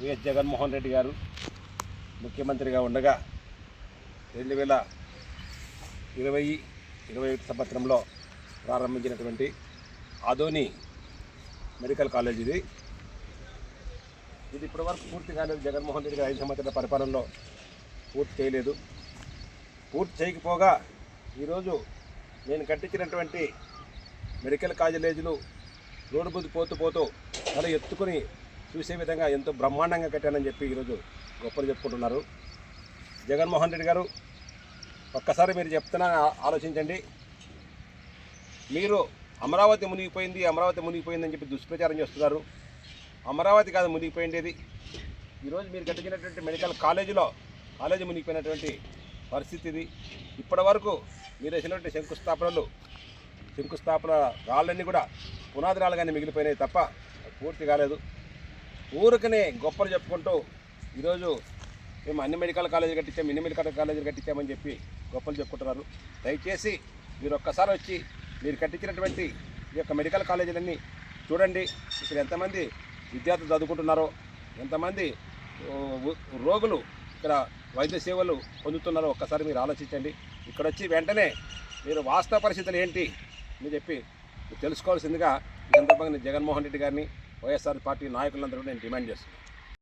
YS Jaganmohan Reddy గారు ముఖ్యమంత్రిగా ఉండగా 2020-21 సంవత్సరంలో ప్రారంభించినటువంటి ఆదోని మెడికల్ కాలేజ్ ఇది ఇప్పటివరకు పూర్తి కాలేదు. జగన్మోహన్ రెడ్డి గారు 5 సంవత్సరాల పరిపాలనలో పూర్తి చేయలేదు. పూర్తి చేయకపోగా ఈరోజు నేను కట్టించినటువంటి మెడికల్ కాలేజీలు రోడ్డు బుద్ధి పోతూ తల ఎత్తుకుని చూసే విధంగా ఎంతో బ్రహ్మాండంగా కట్టానని చెప్పి ఈరోజు గొప్పలు చెప్పుకుంటున్నారు. జగన్మోహన్ రెడ్డి గారు ఒక్కసారి మీరు చెప్తున్నా ఆలోచించండి. మీరు అమరావతి మునిగిపోయిందని చెప్పి దుష్ప్రచారం చేస్తున్నారు. అమరావతి కాదు మునిగిపోయిండేది. ఈరోజు మీరు కట్టించినటువంటి మెడికల్ కాలేజీ మునిగిపోయినటువంటి పరిస్థితి ఇది. ఇప్పటి వరకు మీరు వేసినటువంటి శంకుస్థాపన రాళ్ళన్నీ కూడా పునాది రాళ్ళగానే మిగిలిపోయినాయి తప్ప పూర్తి కాలేదు. ఊరికనే గొప్పలు చెప్పుకుంటూ ఈరోజు మేము అన్ని మెడికల్ కాలేజీలు కట్టించాము, ఇన్ని మెడికల్ కాలేజీలు కట్టించామని చెప్పి గొప్పలు చెప్పుకుంటున్నారు. దయచేసి మీరు ఒక్కసారి వచ్చి మీరు కట్టించినటువంటి ఈ యొక్క మెడికల్ కాలేజీలన్నీ చూడండి. ఇక్కడ ఎంతమంది విద్యార్థులు చదువుకుంటున్నారో, ఎంతమంది రోగులు ఇక్కడ వైద్య సేవలు పొందుతున్నారో ఒక్కసారి మీరు ఆలోచించండి. ఇక్కడ వచ్చి వెంటనే మీరు వాస్తవ పరిస్థితులు ఏంటి అని చెప్పి తెలుసుకోవాల్సిందిగా ఈ సందర్భంగా జగన్మోహన్ రెడ్డి గారిని, వైఎస్ఆర్ పార్టీ నాయకులందరూ నేను డిమాండ్ చేస్తున్నాను.